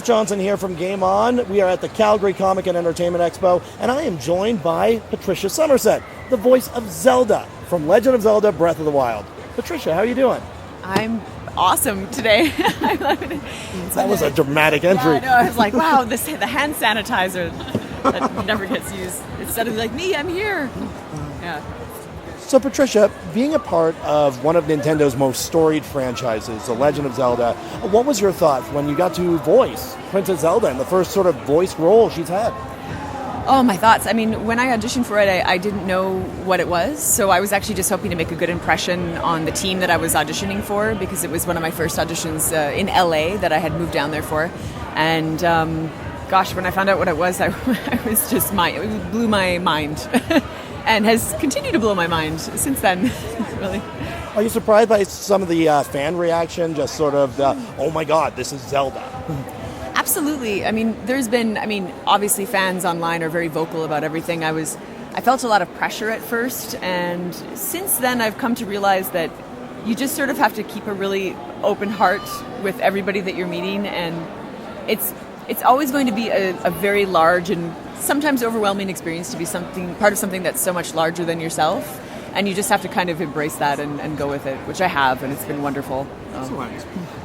Jeff Johnson here from GameOn. We are at the Calgary Comic and Entertainment Expo, and I am joined by Patricia Summersett, the voice of Zelda from Legend of Zelda Breath of the Wild. Patricia, how are you doing? I'm awesome today. I love it. That was a dramatic entry. Yeah, I know. I was like, wow, the hand sanitizer that never gets used. Instead of like, me, I'm here. Yeah. So Patricia, being a part of one of Nintendo's most storied franchises, The Legend of Zelda, what was your thoughts when you got to voice Princess Zelda in the first sort of voice role she's had? Oh, my thoughts. I mean, when I auditioned for it, I didn't know what it was, so I was actually just hoping to make a good impression on the team that I was auditioning for, because it was one of my first auditions in LA that I had moved down there for. And gosh, when I found out what it was, I was just it blew my mind. And has continued to blow my mind since then, really. Are you surprised by some of the fan reaction, just sort of, oh my god, this is Zelda? Absolutely. I mean, obviously fans online are very vocal about everything. I felt a lot of pressure at first, and since then I've come to realize that you just sort of have to keep a really open heart with everybody that you're meeting, and it's always going to be a very large and sometimes overwhelming experience to be part of something that's so much larger than yourself, and you just have to kind of embrace that and go with it, which I have, and it's been wonderful.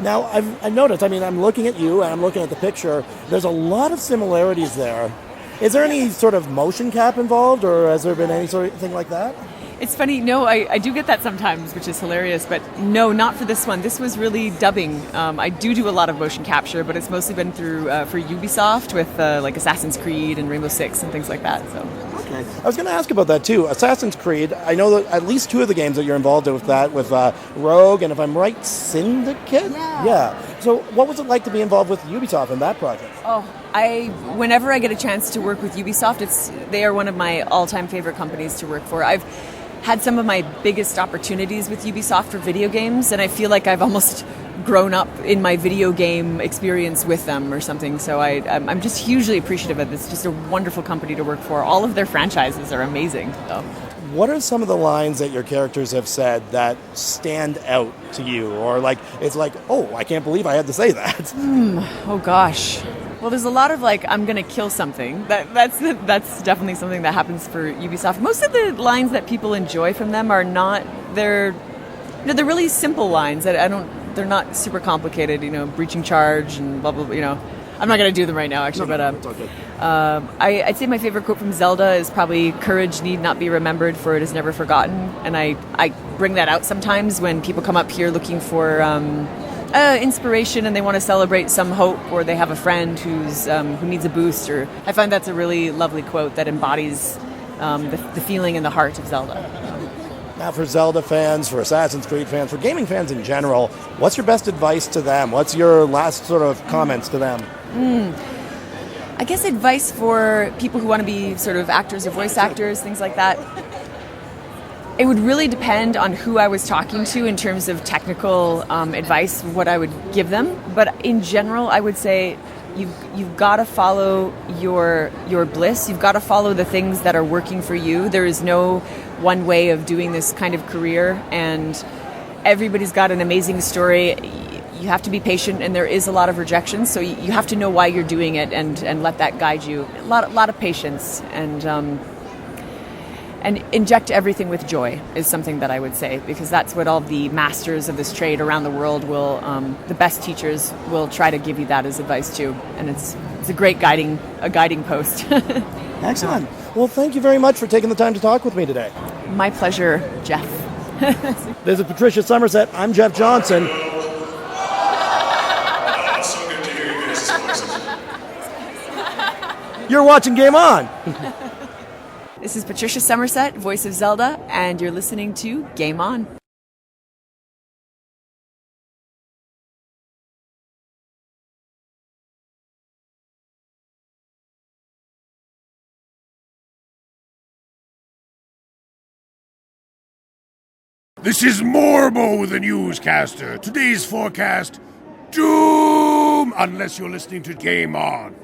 Now, I've noticed, I'm looking at you and I'm looking at the picture, there's a lot of similarities there. Is there any sort of motion cap involved, or has there been any sort of thing like that? It's funny, no, I do get that sometimes, which is hilarious, but no, not for this one. This was really dubbing. I do a lot of motion capture, but it's mostly been through for Ubisoft with like Assassin's Creed and Rainbow Six and things like that. So. Okay. I was going to ask about that too. Assassin's Creed, I know that at least two of the games that you're involved with that, with Rogue and, if I'm right, Syndicate? Yeah. So what was it like to be involved with Ubisoft in that project? Oh, whenever I get a chance to work with Ubisoft, they are one of my all-time favorite companies to work for. I've had some of my biggest opportunities with Ubisoft for video games, and I feel like I've almost grown up in my video game experience with them or something. So I'm just hugely appreciative of it. It's just a wonderful company to work for. All of their franchises are amazing. So. What are some of the lines that your characters have said that stand out to you? Or it's like, oh, I can't believe I had to say that. Oh gosh. Well, there's a lot of I'm going to kill something. That's definitely something that happens for Ubisoft. Most of the lines that people enjoy from them are not, they're really simple lines that they're not super complicated, breaching charge and blah, blah, blah, I'm not going to do them right now, actually, it's all good. I'd say my favorite quote from Zelda is probably, "Courage need not be remembered, for it is never forgotten." And I bring that out sometimes when people come up here looking for inspiration and they want to celebrate some hope, or they have a friend who needs a boost. Or I find that's a really lovely quote that embodies the feeling in the heart of Zelda. Now, for Zelda fans, for Assassin's Creed fans, for gaming fans in general, what's your best advice to them? What's your last sort of comments to them? I guess advice for people who want to be sort of actors or voice actors, things like that. It would really depend on who I was talking to in terms of technical advice, what I would give them. But in general, I would say you've got to follow your bliss. You've got to follow the things that are working for you. There is no one way of doing this kind of career, and everybody's got an amazing story. You have to be patient, and there is a lot of rejection, so you have to know why you're doing it and let that guide you. A lot of patience, and inject everything with joy is something that I would say, because that's what all the masters of this trade around the world the best teachers will try to give you that as advice too. And it's a great guiding post. Excellent. Well, thank you very much for taking the time to talk with me today. My pleasure, Jeff. This is Patricia Summersett. I'm Jeff Johnson. It's so good to hear you guys. You're watching Game On. This is Patricia Summersett, voice of Zelda, and you're listening to Game On. This is Morbo, the newscaster. Today's forecast, doom, unless you're listening to Game On.